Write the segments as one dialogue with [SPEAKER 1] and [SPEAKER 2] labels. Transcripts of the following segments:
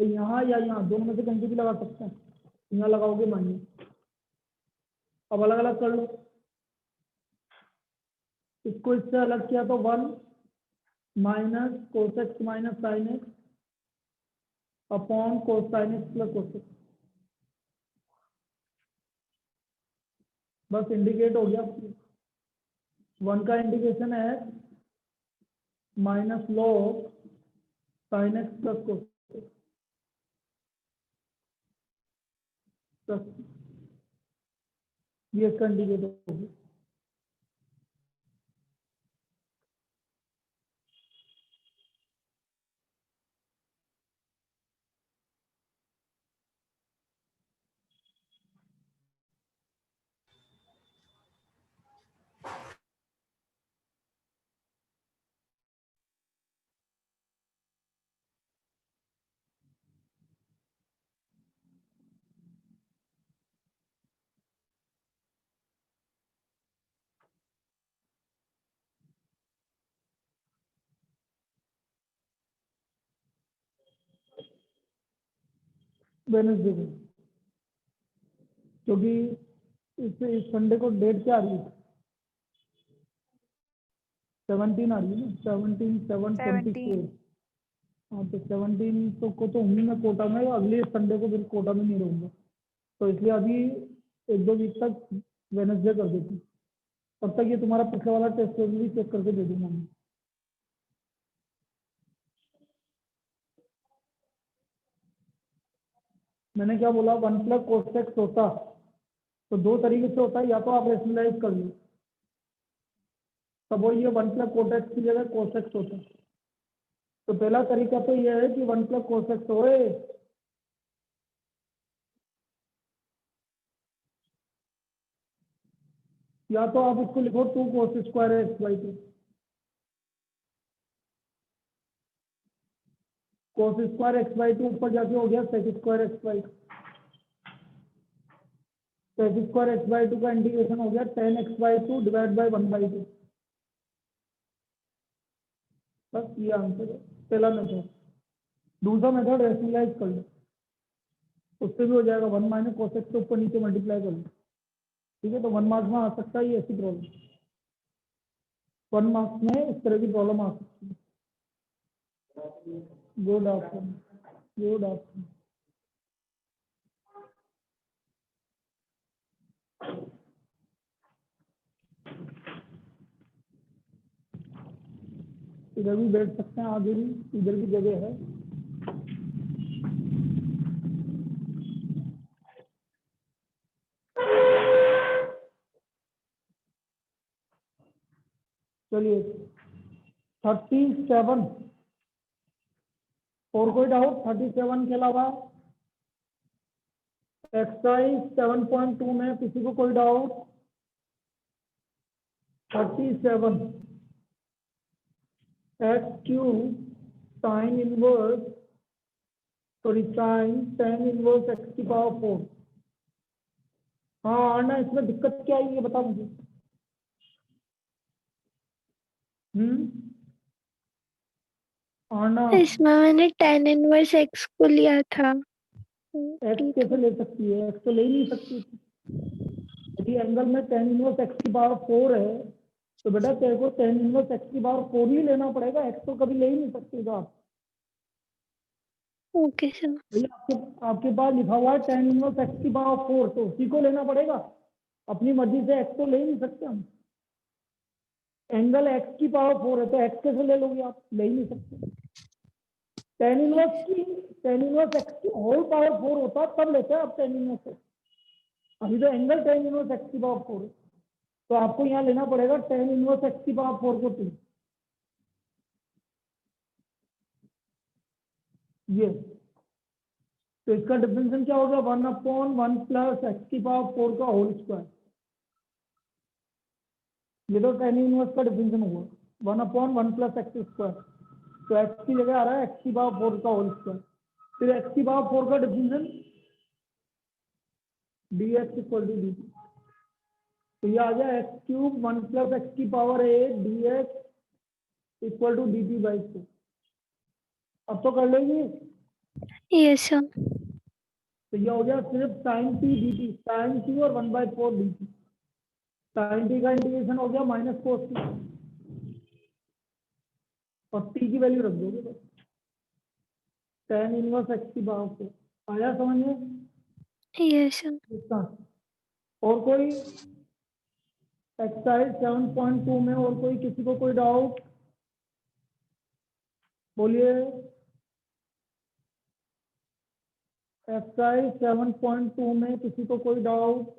[SPEAKER 1] तो यहाँ या यहाँ दोनों में से कहीं भी लगा सकते हैं। यहाँ लगाओगे माइनस। अब अलग अलग कर लो। इसको इससे अलग किया तो 1 minus cos x minus sine x upon कोस sign x plus cos x. बस इंडिकेट हो गया। 1 का इंडिकेशन है minus log sign x plus कोस प्लस ये इसका इंडिकेट हो गया। वेडनेसडे को, क्योंकि इस संडे को डेट क्या आ रही है? 17 आ रही है ना। 17 7 24। हाँ तो 17 को तो हूँ मैं कोटा में, अगले संडे को फिर कोटा में नहीं रहूँगा, तो इसलिए अभी 1-2 वीक तक वेडनेसडे कर देती। तब तक ये तुम्हारा पिछले वाला टेस्ट भी चेक करके दे दूंगा मैं। मैंने क्या बोला? 1 प्लस कोस एक्स होता तो 2 तरीके से होता है, या तो आप रेशनलाइज कर लो, तब वो ये 1 प्लस कोस एक्स की जगह कोस एक्स होता। तो पहला तरीका तो ये है कि 1 प्लस कोस एक्स होए, या तो आप इसको लिखो 2 cos square X by 2। Cos square X by 2 ऊपर जाके हो गया sec square X by 2। Sec square X by 2 का इंटीग्रेशन हो गया tan X by 2 divide by 1/2। बस ये आंसर है पहला मेथड। दूसरा मेथड रेशनलाइज कर लो, उससे भी हो जाएगा। 1 माइनस कोस एक्स को ऊपर नीचे मल्टीप्लाई कर लो, ठीक है। तो 1 मार्क्स में आ सकता है ये ऐसी प्रॉब्लम। 1 मार्क्स में इस तरह की प्रॉब्लम आ सकती है। Good afternoon. Good afternoon. इधर भी बैठ सकते हैं, आगे भी इधर भी जगह है। चलिए 37 और कोई डाउट? 37 के अलावा एक्सरसाइज 7.2 में किसी को कोई doubt? 37 x cube sine inverse sorry sine tan inverse x की पावर 4। हाँ आना, इसमें दिक्कत क्या है ये बता मुझे। आना,
[SPEAKER 2] इसमें मैंने tan इनवर्स x को लिया था।
[SPEAKER 1] एक्स कैसे ले सकती है? एक्स तो ले ही नहीं सकती। यदि एंगल में tan इनवर्स एक्स की पावर 4 है तो बेटा तेरे को tan इनवर्स एक्स की पावर 4 ही लेना पड़ेगा, एक्स तो कभी ले ही नहीं सकती आप।
[SPEAKER 2] Okay sir.
[SPEAKER 1] भैया आपके पास लिखा हुआ है tan इनवर्स एक्स की पावर 4, तो उसी को लेना पड़ेगा। अपनी मर्जी से एक्स तो ले ही नहीं सकते हम। एंगल एक्स की पावर 4 है तो एक्स कैसे ले लोगे आप? ले ही नहीं सकते। tan इनवर्स एक्स की होल पावर 4 होता तब लेते हैं आप tan इनवर्स एक्स। अभी तो एंगल tan इनवर्स एक्स की पावर 4 है, तो आपको यहाँ लेना पड़ेगा tan इनवर्स एक्स की पावर 4 को 2। ये तो इसका डिफरेंशियल क्या होगा? 1/1 प्लस एक्स की पावर 4 का होल स्क्वायर। ये तो tan इनवर्स का डिफरेंशियल हुआ 1/1 प्लस एक्स स्क्वायर। तो एक्स की जगह आ रहा है एक्स की पावर 4 का होल स्क्वायर। फिर एक्स की पावर 4 का differential dx equal to dt। तो ये आ गया एक्स क्यूब 1 प्लस एक्स की power 8 dx equal to dt by 4। अब तो कर लेंगे।
[SPEAKER 2] Yes sir.
[SPEAKER 1] तो ये हो गया सिर्फ sine T D T, sine T और 1/4 डी टी। साइन टी का इंटीग्रेशन हो गया माइनस कोस टी, और टी की वैल्यू रख दोगे बस, tan इनवर्स एक्स की पावर 4। आया समझ में
[SPEAKER 2] यस सर।
[SPEAKER 1] इसका? और कोई एक्सरसाइज 7.2 में और कोई, किसी को कोई डाउट? बोलिए। एक्सरसाइज 7.2 में किसी को कोई डाउट?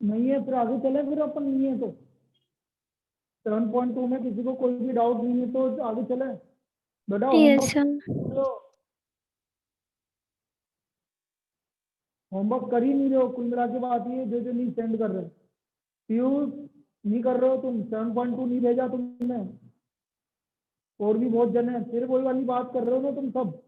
[SPEAKER 1] नहीं है फिर आगे चले, फिर अपन नहीं है तो 7.2 में किसी को कोई भी डाउट नहीं है तो आगे चले। बेटा
[SPEAKER 2] यस
[SPEAKER 1] होमवर्क
[SPEAKER 2] सर।
[SPEAKER 1] होमवर्क कर ही नहीं रहे हो, कुल मिला के बात ये, जो नहीं सेंड कर रहे पीयूष, नहीं कर रहे हो तुम, 7.2 नहीं भेजा तुमने, और भी बहुत जन है, फिर वही वाली बात कर रहे हो ना तुम सब।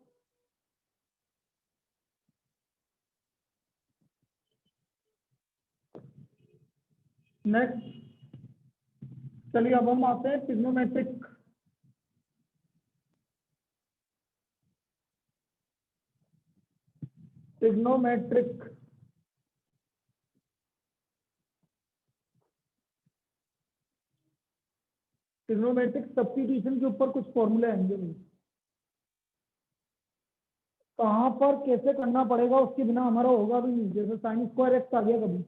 [SPEAKER 1] नेक्स्ट, चलिए अब हम आते हैं ट्रिग्नोमेट्रिक। ट्रिग्नोमेट्रिक ट्रिग्नोमेट्रिक सब्स्टिट्यूशन के ऊपर कुछ फॉर्मूले आएंगे भाई, कहाँ पर कैसे करना पड़ेगा उसके बिना हमारा होगा भी नहीं। जैसे साइन स्क्वायर एक्स आ गया कभी,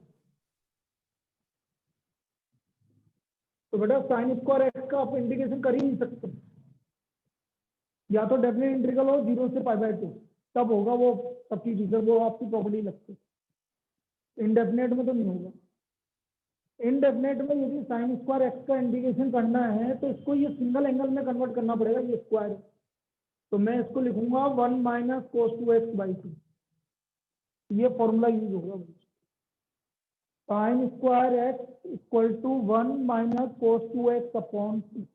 [SPEAKER 1] तो बेटा साइन स्क्वायर एक्स का आप इंटीग्रेशन कर ही नहीं सकते, या तो डेफिनेट इंटीग्रल हो 0 से π/2, तब होगा वो सब्स्टिट्यूशन, वो आपकी प्रॉपर्टी लगती है। इनडेफिनेट में तो नहीं होगा। इनडेफिनेट में यदि साइन स्क्वायर एक्स का इंटीग्रेशन करना है तो इसको ये सिंगल एंगल में कन्वर्ट करना पड़ेगा, ये स्क्वायर है, तो मैं इसको लिखूंगा 1 - cos2x/2, ये फॉर्मूला यूज होगा। Sine square X equal to 1 - cos2x/2,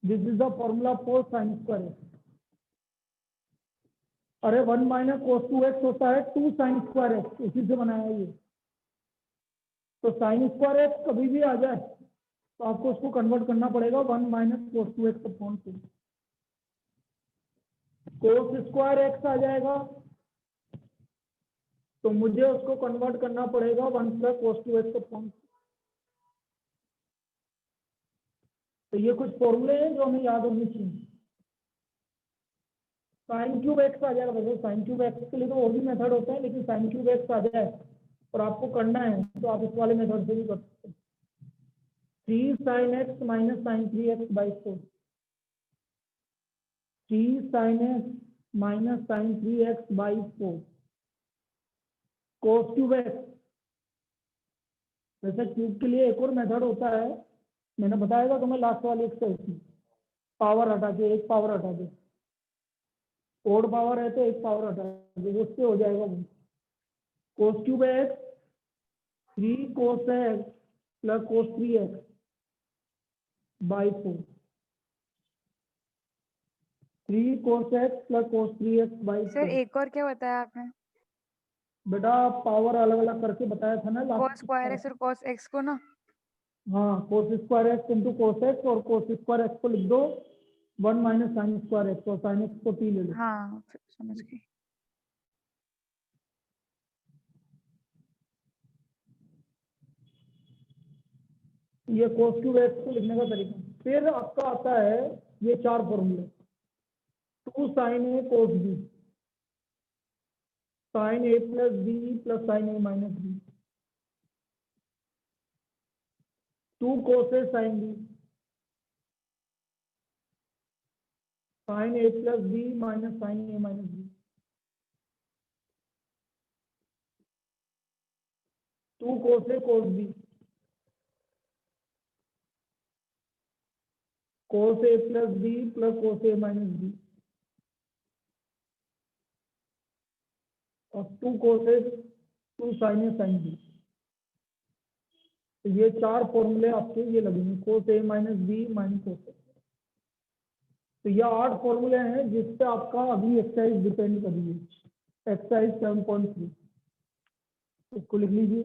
[SPEAKER 1] this is the formula for sine square X. अरे 1 - cos2x होता है 2 sin स्क्वायर एक्स, उसी से बनाया ये। तो साइन स्क्वायर एक्स कभी भी आ जाए तो आपको उसको कन्वर्ट करना पड़ेगा 1 - cos2x/2। कोस स्क्वायर एक्स आ जाएगा तो मुझे उसको कन्वर्ट करना पड़ेगा 1 + cos2x/2। तो ये कुछ फॉर्मूले हैं जो हमें याद होने चाहिए। साइन क्यूब एक्स आ जाएगा, वैसे साइन क्यूब एक्स के लिए तो और भी मेथड होते हैं, लेकिन साइन क्यूब एक्स आ जाए और आपको करना है तो आप इस वाले मेथड से भी कर सकते हैं। 3 sin x - sin 3x/4, 3 sin x - sin 3x/4 cos cube x. वैसे क्यूब के लिए एक और मेथड होता है, मैंने बताया था तुम्हें लास्ट वाली एक्सरसाइज में, पावर हटा के, एक पावर हटा के, ओड पावर है तो एक पावर हटा के, उससे हो जाएगा वो। cos cube x 3 cos x + cos 3x/4, 3 cos x + cos
[SPEAKER 3] sir
[SPEAKER 1] 3x/4।
[SPEAKER 3] एक और क्या बताया आपने?
[SPEAKER 1] बेटा पावर अलग अलग करके बताया था ना
[SPEAKER 3] cos
[SPEAKER 1] लास्ट
[SPEAKER 3] स्क्वायर एक्स और cos एक्स को ना?
[SPEAKER 1] हाँ, cos square x into cos x, और cos स्क्वायर एक्स को लिख दो 1 - sin स्क्वायर एक्स, और sin एक्स को t ले लो।
[SPEAKER 3] हाँ समझ गई।
[SPEAKER 1] ये cos क्यूब एक्स को लिखने का तरीका। फिर आपका आता है ये 4 फॉर्मूले, 2 sin a cos b, sin a + b + sin a - b, 2 cos a sin b, sin a + b - sin a - b, 2 cos a cos b, cos a + b + cos a - b, और 2 cos A 2 sin A sin B। तो ये 4 फॉर्मूले आपके ये लगेंगे, cos A minus B minus cos A। तो ये 8 फॉर्मूले हैं जिस पे आपका अभी एक्सरसाइज डिपेंड कर रही है, एक्सरसाइज 7.3। इसको लिख लीजिए।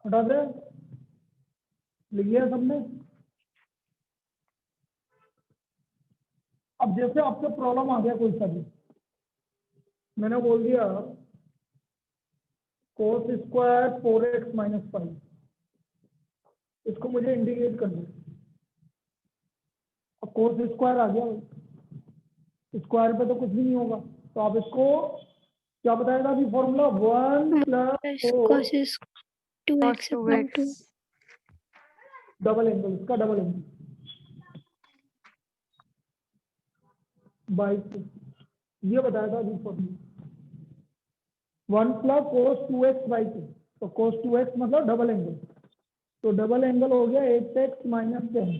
[SPEAKER 1] हटा दे, लिख लिया सबने। अब जैसे आपको प्रॉब्लम आ गया कोई सा भी, मैंने बोल दिया cos स्क्वायर 4x माइनस 5, इसको मुझे इंटीग्रेट करना है। अब cos स्क्वायर आ गया, स्क्वायर पे तो कुछ भी नहीं होगा, तो आप इसको क्या बताएगा अभी formula 1 plus
[SPEAKER 2] cos is 2x
[SPEAKER 3] cos
[SPEAKER 2] upon 2
[SPEAKER 3] 2x
[SPEAKER 1] double angle, इसका डबल एंगल बाई 2, ये बताया था अभी formula 1 plus cos 2x by 2। तो cos 2x मतलब डबल एंगल, तो डबल एंगल हो गया 8x माइनस 10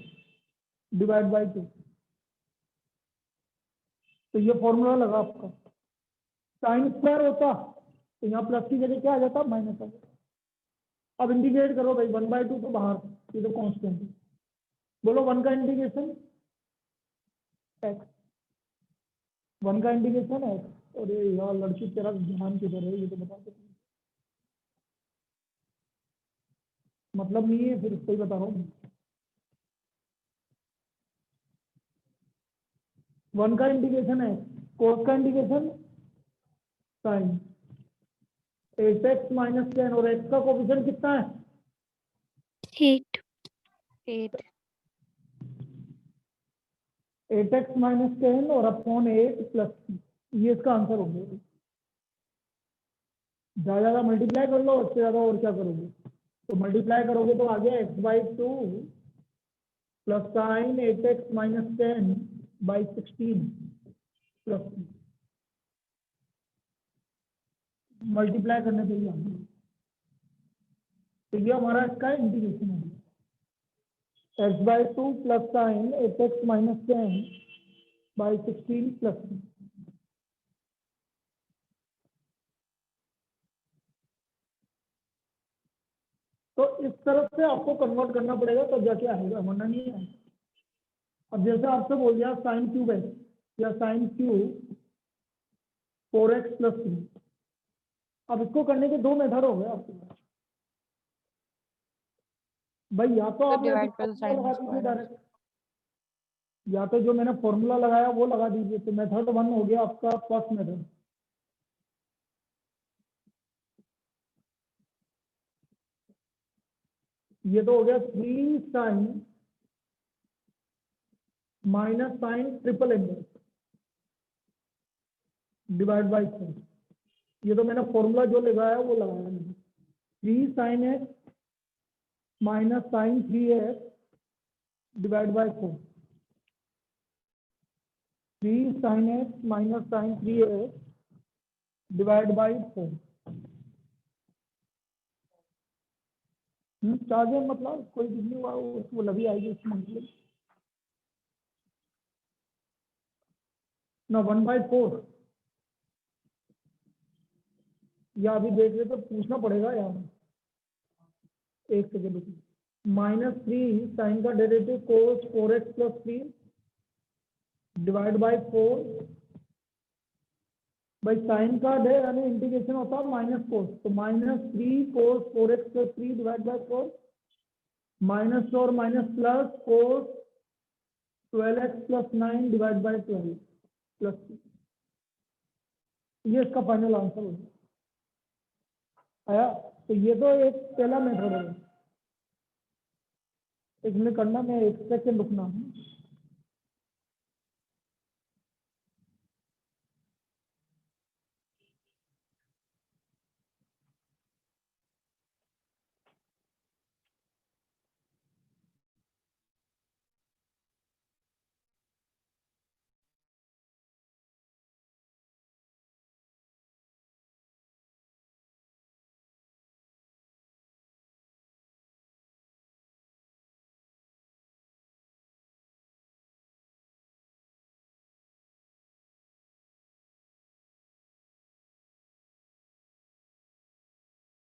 [SPEAKER 1] डिवाइड बाई 2। तो ये फॉर्मूला लगा आपका। साइन स्क्वायर होता तो यहाँ प्लस की जगह क्या आ जाता, माइनस आ जाता। अब इंटीग्रेट करो भाई, 1/2 तो बाहर, ये तो कांस्टेंट है। बोलो 1 का इंटीग्रेशन x, 1 का इंटीग्रेशन x। अरे यार लड़की तेरा ध्यान किधर है, ये तो बता दो। मतलब नहीं है, फिर इसको ही बता रहा हूँ। 1 का इंटीग्रेशन है, कोस का इंटीग्रेशन साइन 8x माइनस 10, और x का कोफिशिएंट कितना है,
[SPEAKER 2] 8
[SPEAKER 3] 8
[SPEAKER 1] 8x माइनस 10 और अपॉन 8 प्लस 3। ये इसका आंसर हो गया। ज्यादा मल्टीप्लाई कर लो, उससे ज्यादा और क्या करोगे। तो मल्टीप्लाई करोगे तो आ गया x/2 plus sign 8x minus 10 by 16 plus 3। Multiply करने पे ही आ गया। तो ये हमारा इसका इंटीग्रेशन हो गया, x/2 plus sign 8x minus 10 by 16 plus 3। तो इस तरफ से आपको कन्वर्ट करना पड़ेगा, तब जाके आएगा, वरना नहीं आएगा। अब जैसे आपसे बोल दिया साइन क्यूब है या साइन क्यूब 4x प्लस 3। अब इसको करने के 2 मेथड हो गए आपके पास भाई। या तो आप
[SPEAKER 3] डिवाइड कर दो
[SPEAKER 1] फॉर्मूला
[SPEAKER 3] sin
[SPEAKER 1] लगा दीजिए
[SPEAKER 3] स्क्वायर।
[SPEAKER 1] डायरेक्ट, या तो जो मैंने फॉर्मूला लगाया वो लगा दीजिए। तो मेथड 1 हो गया आपका फर्स्ट मेथड, ये तो हो गया 3 sine minus sine triple angle divide by 4। ये तो मैंने फॉर्मूला जो लगाया वो लगाया नहीं। 3 sine X minus sine 3x divide by 4, 3 sine X minus sine 3x divide by 4। Charge मतलब कोई कुछ नहीं हुआ, वो लगी आएगी उसमें। ना 1/4 या अभी देख रहे तो पूछना पड़ेगा यार, एक सेकेंड रुकिए। -3 साइन का derivative cos 4x + 3 divide by 4 भाई साइन का यानी इंटीग्रेशन होता है माइनस कोस, तो -3 cos 4x + 3 divide by 4 minus और minus plus cos 12x + 9 divide by 12 plus, ये इसका फाइनल आंसर हो आया। तो ये तो एक पहला मेथड है, एक मिनट करना, मैं एक सेकंड रुकना है।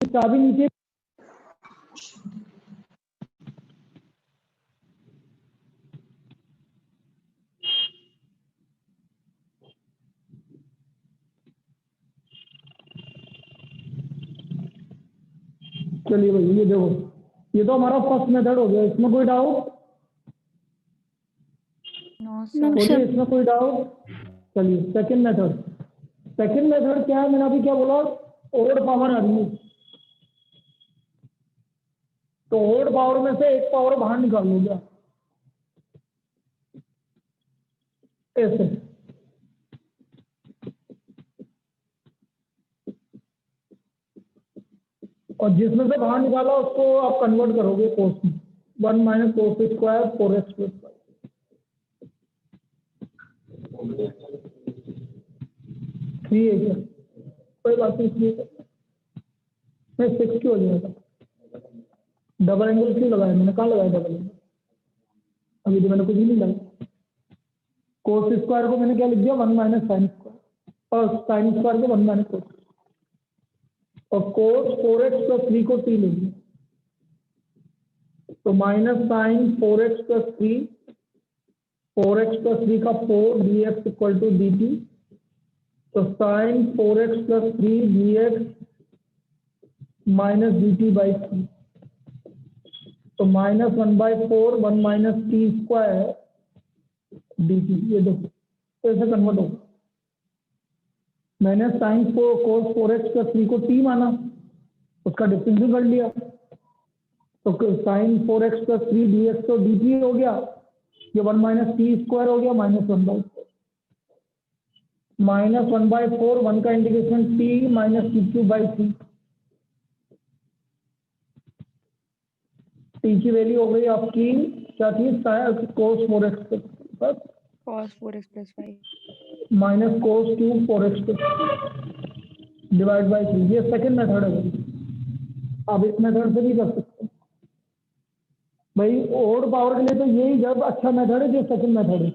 [SPEAKER 1] चाबी नीचे, चलिए भाई ये देखो, ये तो हमारा फर्स्ट मेथड हो गया, इसमें कोई डाउट?
[SPEAKER 3] नो
[SPEAKER 2] No,
[SPEAKER 3] सर।
[SPEAKER 1] बोलिए
[SPEAKER 2] sir.
[SPEAKER 1] इसमें कोई डाउट? चलिए सेकंड मेथड, सेकंड मेथड क्या है, मैंने अभी क्या बोला, ओड पावर आ रही है, तो ओड पावर में से एक पावर बाहर निकाल लो क्या, ऐसे, और जिसमें से बाहर निकाला उसको आप कन्वर्ट करोगे कोस में, 1 - cos² 4x + 5 3 है क्या, कोई बात नहीं, 3 मैं 6 क्यों हो जाएगा, डबल एंगल क्यों लगाया मैंने, कहाँ लगाया डबल एंगल, अभी तो मैंने कुछ भी नहीं लगाया। cos² को मैंने क्या लिख दिया, 1 - sin², और sin² को 1 - cos, और cos 4x + 3 को t ले लिया, तो -sin 4x + 3, 4x + 3 का 4 dx = dt, तो sin 4x + 3 dx - dt/3, तो -1/4 1 - t² dt, ये देखो कैसे कन्वर्ट होगा, मैंने sin cos 4x + 3 को t माना, उसका डिफरेंशियल कर लिया, तो sin 4x + 3 dx तो dt हो गया, ये 1 - t² हो गया, -1/4, -1/4 1 का इंटीग्रेशन t - t³ t की वैल्यू हो गई आपकी क्या थी, cos 4x बस
[SPEAKER 3] cos 4x + 5
[SPEAKER 1] -cos 4x divide by 3, ये सेकंड मेथड है भाई, आप इस मेथड से भी कर सकते हैं भाई। ओड पावर के लिए तो यही जब अच्छा मेथड है जो सेकंड मेथड है,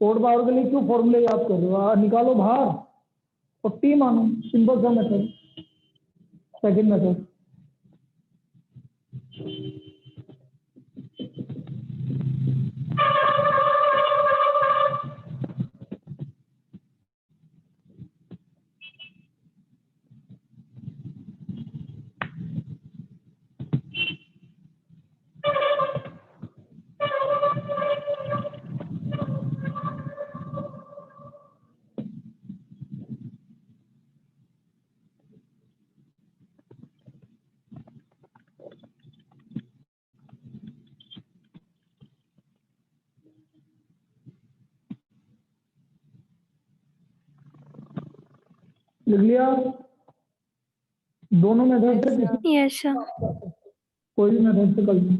[SPEAKER 1] ओड पावर के लिए क्यों फॉर्मूले याद कर रहे हो, निकालो बाहर और टी मानो, सिंपल सा मेथड, सेकंड मेथड। लिख लिया, दोनों मेथड से
[SPEAKER 3] Yes,
[SPEAKER 1] किसी
[SPEAKER 2] Yes, sir.
[SPEAKER 1] कोई भी मेथड से कर लो।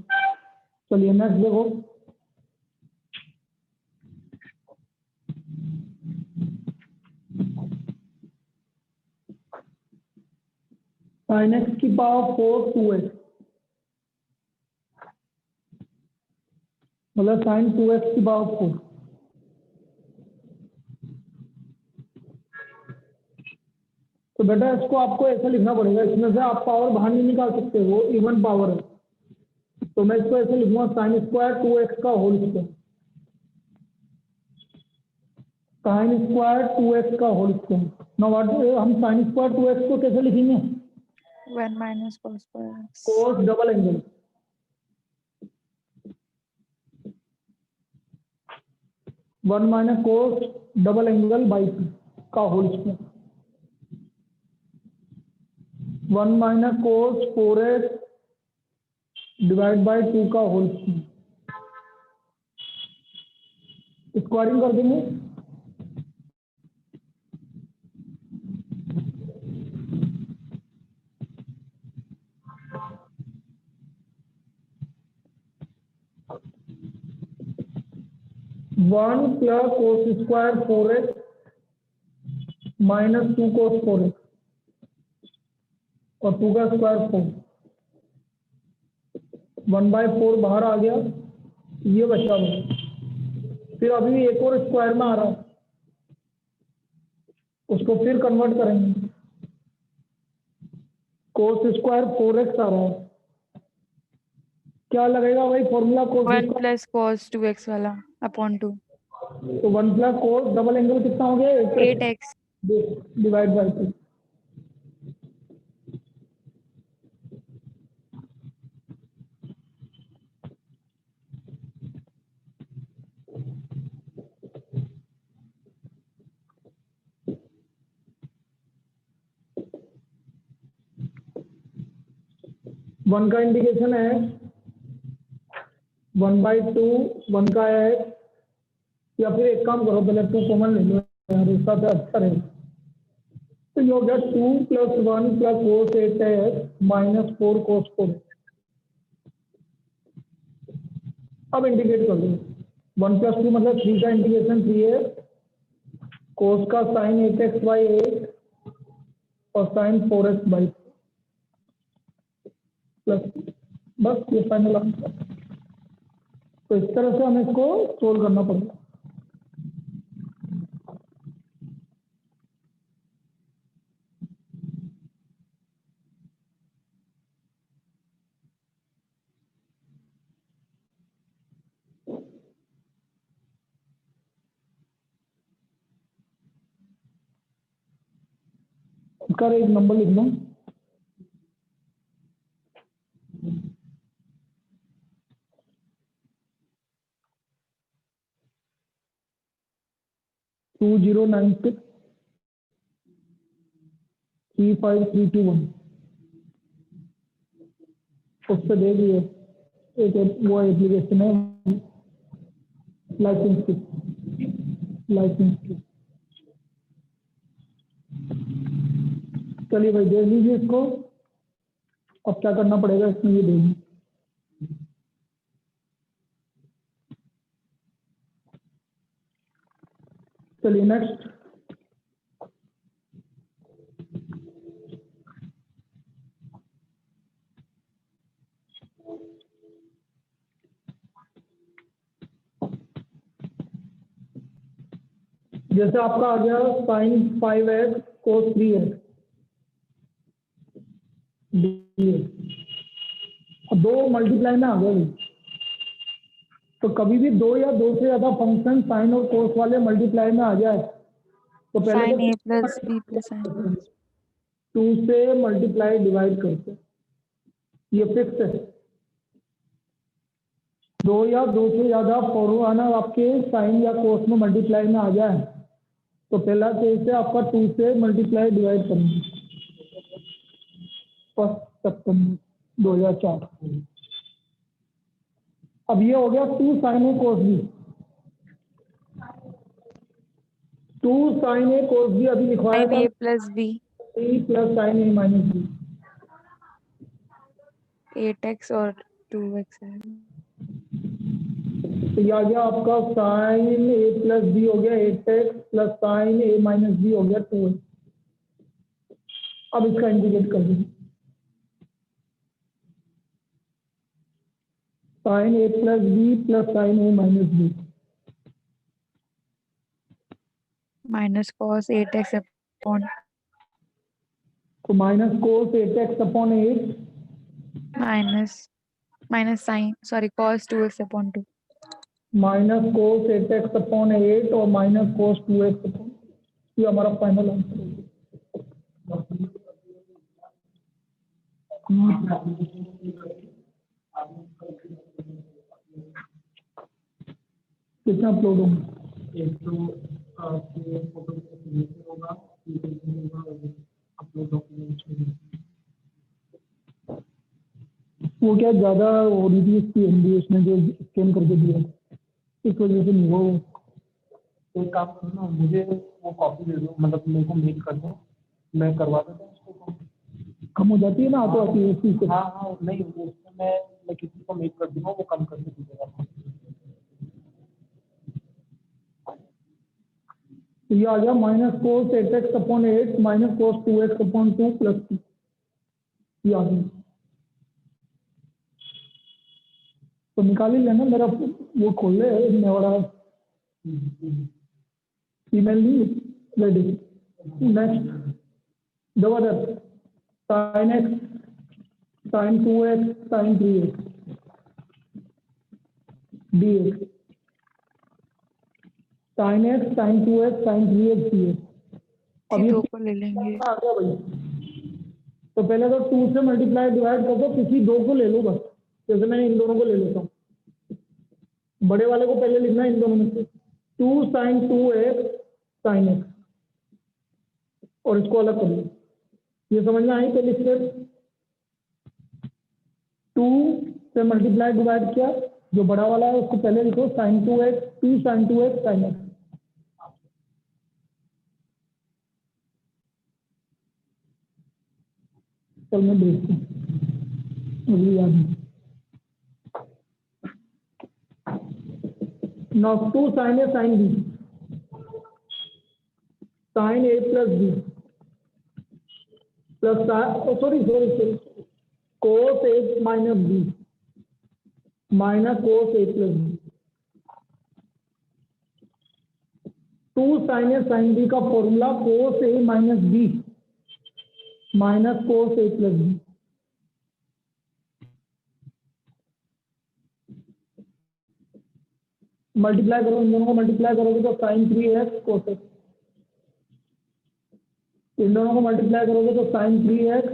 [SPEAKER 1] चलिए नेक्स्ट देखो, sin x की पावर 4 2x, मतलब sin 2x की पावर 4, तो बेटा इसको आपको ऐसा लिखना पड़ेगा, इसमें से आप पावर बाहर नहीं निकाल सकते, वो इवन पावर है। तो मैं इसको ऐसे लिखूंगा साइन स्क्वायर 2x का whole square, sign square 2x का होल स्क्वायर। नाउ व्हाट, हम साइन स्क्वायर 2x को कैसे लिखेंगे?
[SPEAKER 3] 1 minus cos square x.
[SPEAKER 1] Cos double angle, 1 minus cos double angle by 2 का whole square, 1 minus cos 4x divide by 2 का whole square. Squaring कर देंगे, one plus cos square 4x minus 2 cos 4x और 2 का square 4, 1/4 बाहर आ गया, ये बचा हुआ। फिर अभी एक और स्क्वायर में आ रहा है, उसको फिर कन्वर्ट करेंगे, कोस स्क्वायर 4x आ रहा है, क्या लगेगा भाई फॉर्मूला कोस
[SPEAKER 3] 1 plus cos 2x वाला upon 2.
[SPEAKER 1] तो 1 प्लस कोस डबल एंगल कितना हो गया?
[SPEAKER 3] 8x.
[SPEAKER 1] Divide by 2। वन का इंडिकेशन है 1/2, 1 का है, या फिर एक काम करो पहले 2 कॉमन ले लो यार, इसका तो अच्छा रहेगा। तो ये हो गया 2 + 1 + cos 8x माइनस 4 cos 4। अब इंडिकेट कर दो, 1 + 2 मतलब 3 का इंडिकेशन 3 है, cos का sin 8x/8 और sin 4x/4 प्लस, बस ये फाइनल आंसर। तो इस तरह से हमें इसको सोल्व करना पड़ेगा। इसका एक नंबर लिख दो, टू 2096 35321। उससे दे दिए एक वो एप्लीकेशन है लाइसेंस की। चलिए भाई दे दीजिए इसको। अब क्या करना पड़ेगा इसमें, ये देंगे। चलिए नेक्स्ट, जैसे आपका आ गया sin 5x cos 3x, दो मल्टीप्लाई में आ गया भाई। तो कभी भी दो या दो से ज्यादा फंक्शन साइन और कोस वाले मल्टीप्लाई में आ जाए तो पहले
[SPEAKER 3] Sin
[SPEAKER 1] तो
[SPEAKER 3] a plus b plus sin.
[SPEAKER 1] 2 से मल्टीप्लाई डिवाइड करते, ये फिक्स है। दो या दो से ज्यादा फॉर्मूला आपके साइन या कोस में मल्टीप्लाई में आ जाए तो पहला केस है आपका 2 से मल्टीप्लाई डिवाइड करेंगे। 1 सितंबर 2004। अब ये हो गया 2 sine A cos B, 2 sine A cos B अभी लिखवाया
[SPEAKER 3] Sin
[SPEAKER 1] था
[SPEAKER 3] a plus b
[SPEAKER 1] 3 + sine A minus B.
[SPEAKER 3] 8x और 2x है.
[SPEAKER 1] तो ये आ गया आपका साइन ए प्लस बी हो गया 8x plus sine A minus B हो गया 2x। अब इसका इंटीग्रेट कर दीजिए, sine A plus B plus sine A minus B.
[SPEAKER 3] Minus cos 8x upon
[SPEAKER 1] तो minus cos 8x upon 8
[SPEAKER 3] minus sin, sorry, cos 2x upon 2.
[SPEAKER 1] Minus cos 8x upon 8 और minus cos 2x upon, ये हमारा final answer होगा। कितना upload होगा? एक तो आपके फोटो होगा, अपलोड डॉक्यूमेंट। वो क्या ज़्यादा हो रही थी इसकी एमबी, उसने जो स्कैन करके दिया इस वजह से नहीं हुआ वो। एक काम करो ना, मुझे वो कॉपी दे दो, मतलब मेरे को मेल कर दो, मैं करवा देता हूँ उसको। कम हो जाती है ना, तो आती है उसी से। हाँ हाँ, नहीं वो उसमें मैं किसी को मेल कर दूंगा, वो कम करके दीजिएगा। तो ये आ गया minus cos 8x upon 8 minus cos 2x upon 2 plus 2, ये आ गया। तो निकाल ही लेना, मेरा वो खोल ले इतने बड़ा ईमेल नहीं रेडी। नेक्स्ट जबरदस्त, sine X sine 2x sine 3x dx, sine X sine 2x sine 3x dx। अब
[SPEAKER 3] किसी
[SPEAKER 1] ये
[SPEAKER 3] दो को ले लेंगे।
[SPEAKER 1] आ गया भाई, तो पहले तो 2 से मल्टीप्लाई डिवाइड कर दो, किसी दो को ले लो बस, जैसे मैं इन दोनों को ले लेता हूँ, बड़े वाले को पहले लिखना है इन दोनों में से, 2 साइन 2x साइन x, और इसको अलग कर लो। ये समझ में आई पहले स्टेप? 2 से मल्टीप्लाई डिवाइड किया, जो बड़ा वाला है उसको पहले लिखो, sign 2x 2 sign 2x sign x। चल मैं देखता हूँ, मुझे याद नहीं। Now 2 sin A sin B, sin A plus B plus sorry cos A minus B minus cos A plus B। 2 sin A sin B का formula cos A minus B minus cos A plus B। Multiply करो, इन दोनों को multiply करोगे तो sin 3x cos x, इन दोनों को multiply करोगे तो sin 3x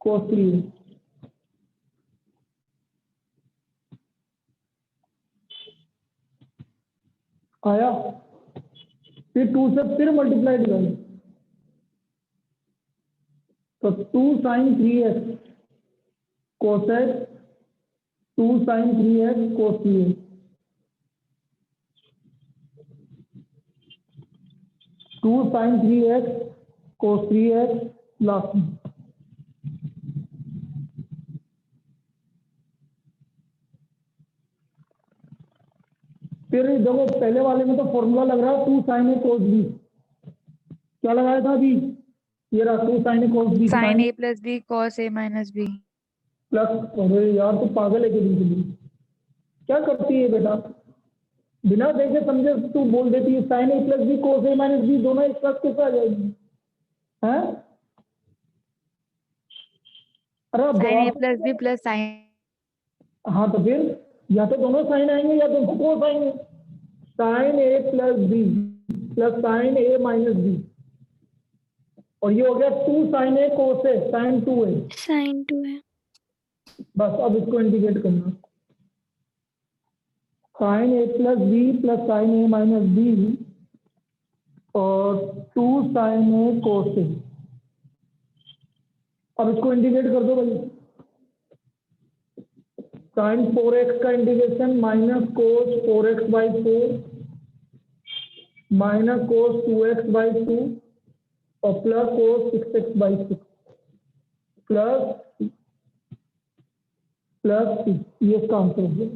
[SPEAKER 1] cos 3x। आया? फिर 2 से फिर मल्टीप्लाई डिवाइड, तो 2 sin 3x cos x 2 sin 3x cos 3x, 2 sin 3x cos 3x last में। फिर देखो पहले वाले में तो फॉर्मूला लग रहा है 2 sin A cos B, क्या लगाया था अभी? ये रहा 2 sin A cos B
[SPEAKER 3] sin A plus B cos A minus B।
[SPEAKER 1] Plus, अरे यार तो पागल है कि नहीं, क्या करती है बेटा, बिना देखे समझे तू बोल देती है sin A plus B cos A minus B दोनों एक साथ कैसे आ जाएगी? हैं? अरे अब
[SPEAKER 3] sin A
[SPEAKER 1] जवाब,
[SPEAKER 3] plus B plus sin।
[SPEAKER 1] हाँ तो फिर या तो दोनों साइन आएंगे या दोनों कोस आएंगे, sign A plus B plus sine A minus B, और ये हो गया 2 sine A cos A sign 2 A.
[SPEAKER 2] sin 2 है।
[SPEAKER 1] बस अब इसको इंटीग्रेट करना, sign A plus B plus sine A minus B और 2 साइन ए कोस ए। अब इसको इंटीग्रेट कर दो भाई, साइन 4x का integration minus cos 4x by 4 minus cos 2x by 2 और plus cos 6x by 6 plus plus ये इसका आंसर हो गया।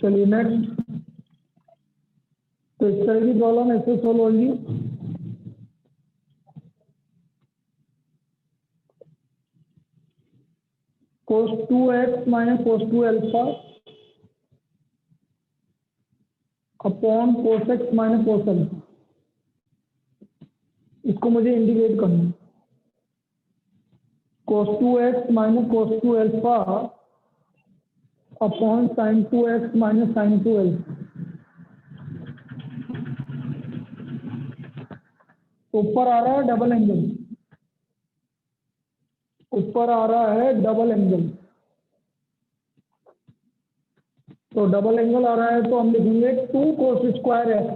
[SPEAKER 1] चलिए नेक्स्ट। तो इस तरह की प्रॉब्लम ऐसे सोल्व होगी। cos 2x minus cos 2 alpha upon cos x minus cos alpha, इसको मुझे इंडिकेट करना है। cos 2x minus cos 2 alpha upon sin 2x minus sin 2 alpha. ऊपर आ रहा है डबल एंगल, ऊपर आ रहा है डबल एंगल। तो डबल एंगल आ रहा है तो हम लिखेंगे 2 cos स्क्वायर एक्स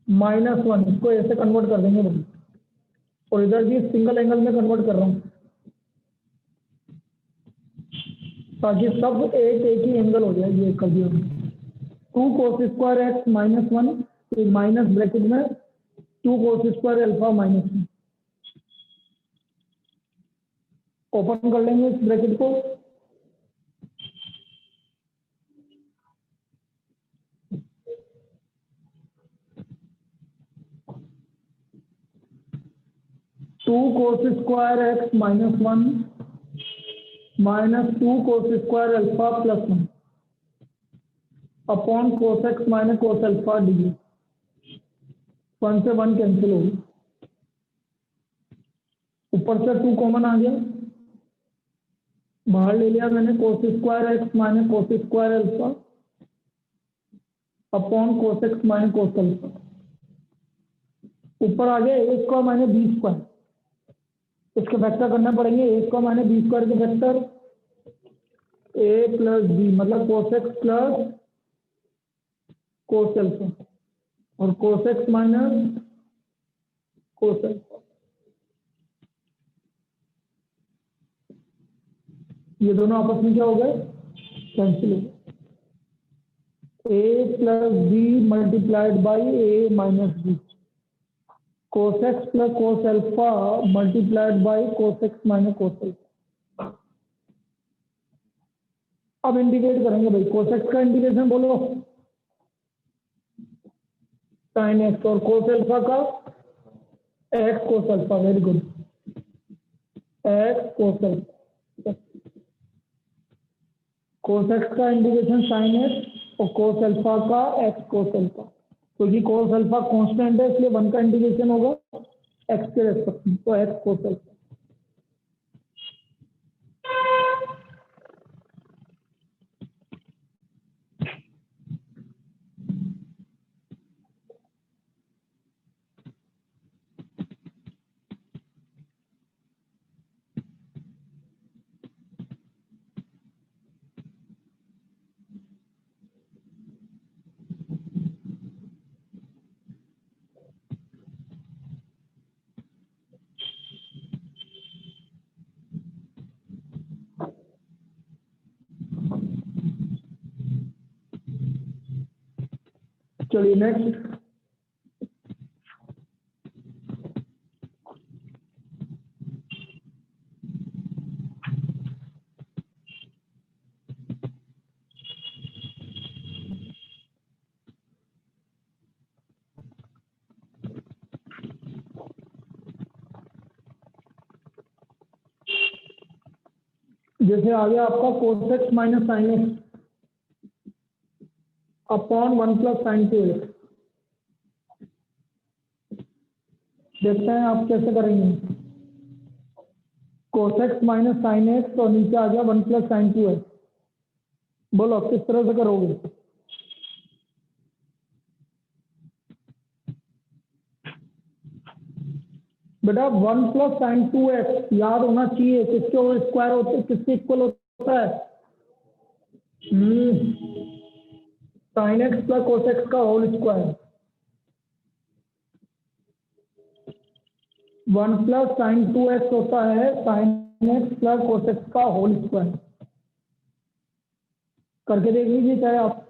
[SPEAKER 1] माइनस 1, इसको ऐसे कन्वर्ट कर देंगे भाई, और इधर भी सिंगल एंगल में कन्वर्ट कर रहा हूँ ताकि सब एक ही एंगल हो जाए। ये कर दिया 2 cos square X minus 1, minus bracket में 2 cos square alpha minus 1, open कर लेंगे इस ब्रैकेट को। Two cos square X minus 1 minus 2 cos square alpha plus 1 upon cos x minus cos alpha D. 1 से 1 कैंसिल होगी, ऊपर से 2 कॉमन आ गया, बाहर ले लिया मैंने cos square X minus cos square alpha upon cos x minus cos alpha. ऊपर आ गया ए स्क्वायर माइनस बी स्क्वायर, इसके फैक्टर करना पड़ेंगे। ए स्क्वायर माइनस बी स्क्वायर के फैक्टर ए प्लस बी, मतलब cos x plus cos alpha और cos x minus cos alpha. ये दोनों आपस में क्या हो गए, कैंसिल हो गए। A plus b multiplied by a minus b, cos x plus cos alpha multiplied by cos x minus cos alpha. अब इंडिकेट करेंगे भाई, cos एक्स का इंडिकेशन बोलो sin एक्स, और cos अल्फा का x cos alpha. Very good, x cos alpha. cos x का indication sin x और cos alpha का x cos अल्फा, क्योंकि cos अल्फा कांस्टेंट है इसलिए 1 का इंडिकेशन होगा x के रेस्पेक्ट में, तो x cos अल्फा। चलिए नेक्स्ट। जैसे आ गया आपका cos x minus sine x upon 1 plus sine 2 x. देखते हैं आप कैसे करेंगे। cos x minus sine x और नीचे आ गया 1 प्लस साइन 2 एक्स। बोलो किस तरह से करोगे। बेटा 1 प्लस साइन 2 एक्स याद होना चाहिए, किसके स्क्वायर होते, किसके इक्वल होता है, sine x plus cos x का whole square. 1 plus sine 2 x होता है sine x plus cos x का होल स्क्वायर। करके देख लीजिए, चाहे आप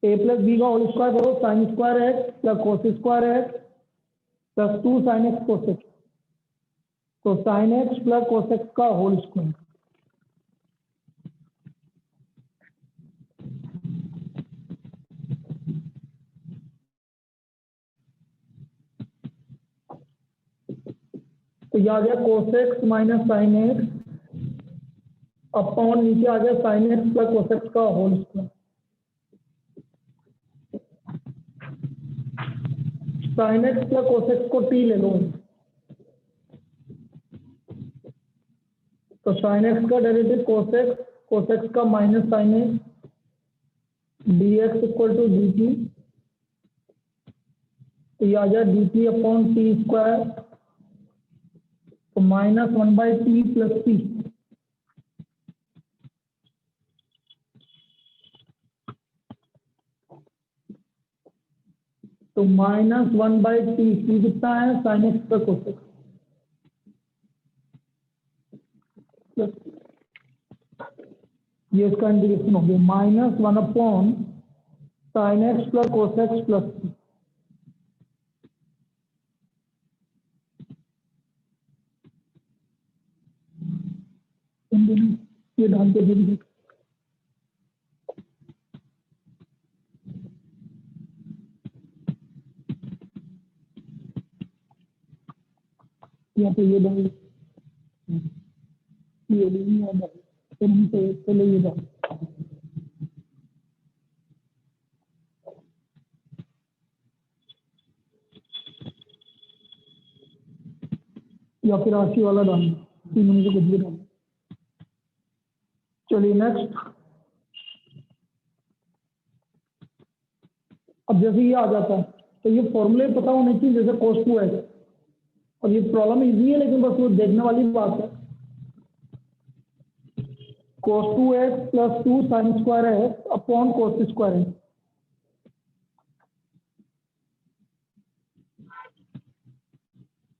[SPEAKER 1] ए प्लस बी का होल स्क्वायर करो, sine square x plus cos square x plus 2 sine x cos x, तो sine x plus cos x का होल स्क्वायर। तो ये आ गया cos x minus sine x upon नीचे आ गया साइन एक्स प्लस कोसेक्स का whole square. Sine x plus cos x को टी ले लो, तो साइन एक्स का डेरिवेटिव कोसेक्स, कोसेक्स का minus sine x D x equal to D T, तो ये आ जाए d t upon t square, तो माइनस 1/t प्लस टी, तो माइनस 1/t, टी कितना है साइन एक्स का कोसेक्स प्लस, ये इसका इंटीग्रेशन हो गया minus 1 upon sine x plus cos x plus t. ये डाल के दे, या तो ये डाल, ये नहीं है डाल, फिर हम तो चलो ये डाल, या फिर राशि वाला डालना, तीनों में से कुछ भी डालना। चलिए नेक्स्ट, अब जैसे ये आ जाता है तो ये फॉर्मूले पता होने चाहिए, जैसे cos 2x, और ये प्रॉब्लम इजी है लेकिन बस वो देखने वाली बात है। cos 2x plus 2 sign square x upon cos square x,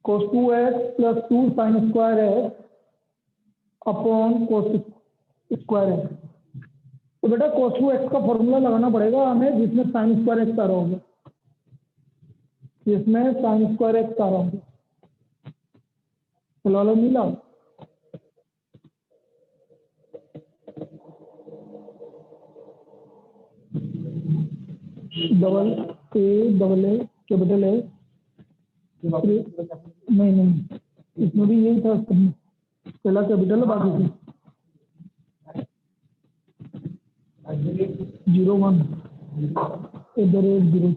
[SPEAKER 1] cos 2x plus 2 sign square x upon cos square X. तो बेटा cos 2x का फॉर्मूला लगाना पड़ेगा हमें जिसमें साइन स्क्वायर एक्स आ रहा होगा, जिसमें साइन स्क्वायर एक्स आ रहा होगा। चलो मिला, डबल ए कैपिटल ए, नहीं इसमें भी यही था, पहला कैपिटल है बाकी से 01 इधर 0,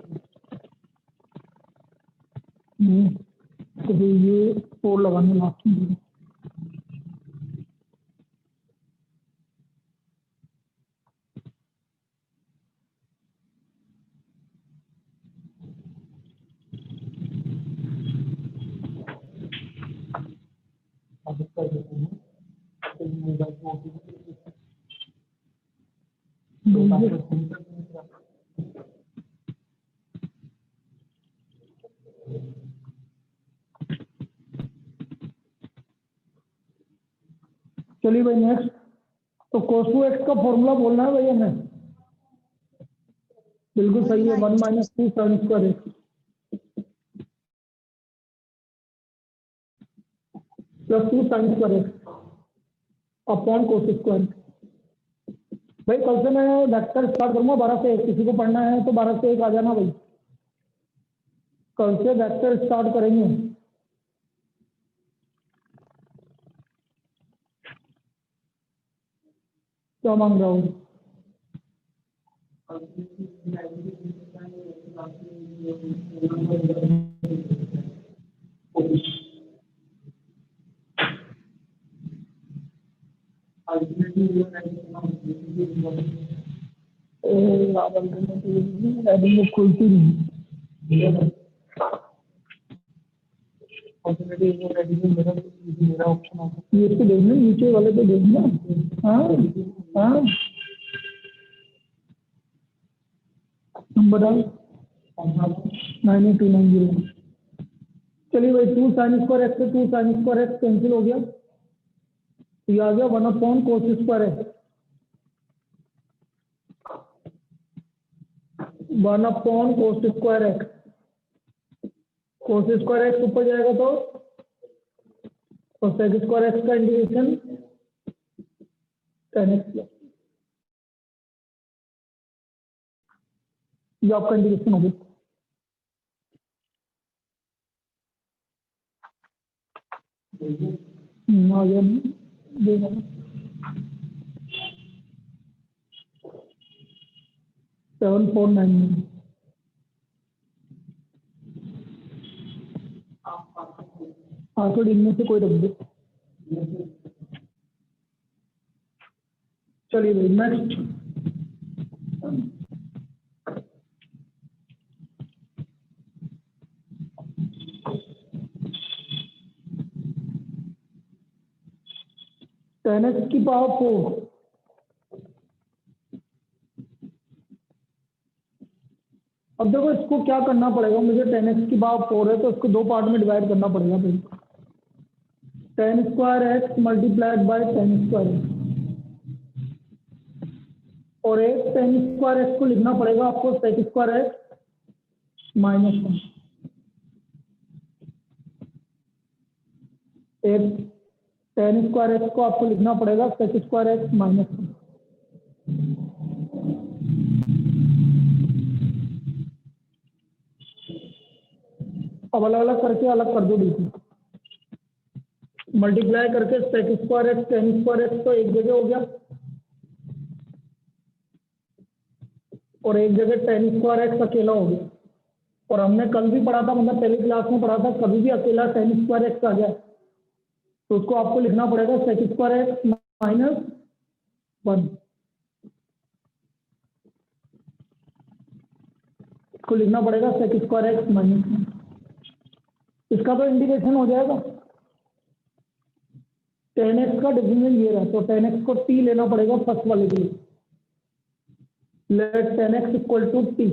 [SPEAKER 1] तो फिर ये 4 लगाने लास्ट में। चलिए भाई नेक्स्ट, तो cos 2x का फॉर्मूला बोलना है भैया हमें, बिल्कुल सही है, 1 minus 2 sign square x plus 2 sign square x upon cos square. भाई कल से मैं वेक्टर स्टार्ट करूंगा 12 से 1, किसी को पढ़ना है तो 12 से 1 आ जाना भाई, कल से वेक्टर स्टार्ट करेंगे। क्या मांग रहा हूँ, खुलती नहीं, ये इसको देखना नीचे वाले पे देखना। हाँ हाँ नंबर डाल 98290। चलिए भाई 2 साइन स्क्वायर एक्स से 2 साइन स्क्वायर एक्स कैंसिल हो गया, तो ये आ गया 1 अपॉन कोस स्क्वायर एक्स, 1 अपॉन कोस स्क्वायर एक्स, कोस स्क्वायर एक्स ऊपर जाएगा तो सेक स्क्वायर एक्स का इंटीग्रेशन tan x प्लस, ये आपका इंटीग्रेशन हो गया। आ गया नहीं, देखो 749। हाँ तो इनमें से कोई रख दो। चलिए भाई नेक्स्ट। टेन एक्स की पावर 4। अब देखो इसको क्या करना पड़ेगा, मुझे 10x की पावर 4 है तो इसको दो पार्ट में डिवाइड करना पड़ेगा भाई। 10 square x multiplied by 10 square x, और एक 10 स्क्वायर एक्स को लिखना पड़ेगा आपको सेक स्क्वायर एक्स माइनस 1। एक 10 स्क्वायर एक्स को आपको लिखना पड़ेगा सेक स्क्वायर एक्स माइनस 1। अब अलग अलग करके अलग कर दो बिल्कुल। मल्टीप्लाई करके sec square X 10 square X तो एक जगह हो गया, और एक जगह 10 स्क्वायर एक्स अकेला हो गया। और हमने कल भी पढ़ा था, मतलब पहली क्लास में पढ़ा था, कभी भी अकेला 10 स्क्वायर एक्स आ गया तो उसको आपको लिखना पड़ेगा सेक स्क्वायर एक्स माइनस 1। इसको लिखना पड़ेगा सेक स्क्वायर एक्स माइनस 1। इसका तो इंटीग्रेशन हो जाएगा। 10x का डिफरेंशियल ये रहा, तो 10x को t लेना पड़ेगा फर्स्ट वाले के लिए। Let 10x equal to t।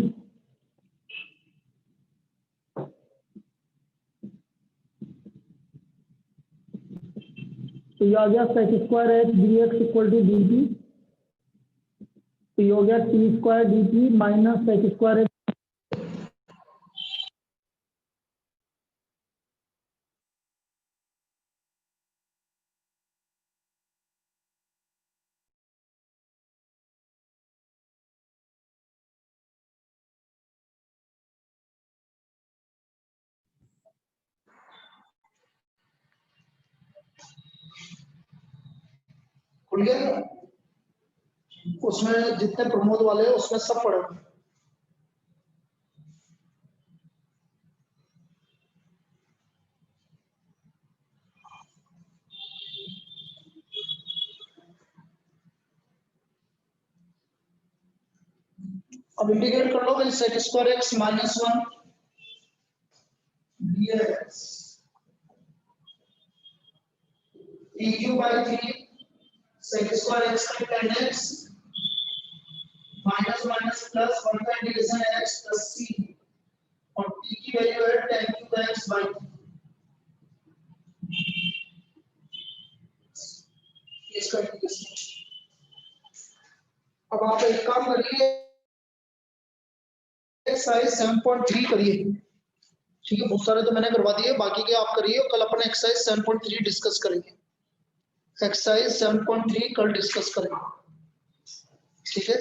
[SPEAKER 1] तो ये आ गया sec square X D x equal to D T. तो ये हो गया T square D T minus sec square X.
[SPEAKER 4] खुल गया, उसमें जितने प्रमोद वाले हैं उसमें सब पढ़े। अब इंटीग्रेट कर लो भाई, sec square X minus 1 dx e q by 3 sec square X का 10x माइनस माइनस प्लस 1 का इंटीग्रेशन x प्लस c, और t की वैल्यू है 10 क्यूब x बाई 3। इसका इंटीग्रेशन। अब आप एक काम करिए, एक्सरसाइज 7.3 करिए। ठीक है, बहुत सारे तो मैंने करवा दिए, बाकी के आप करिए, कल अपन एक्सरसाइज 7.3 डिस्कस करेंगे। एक्सरसाइज 7.3 कल डिस्कस करेंगे, ठीक है।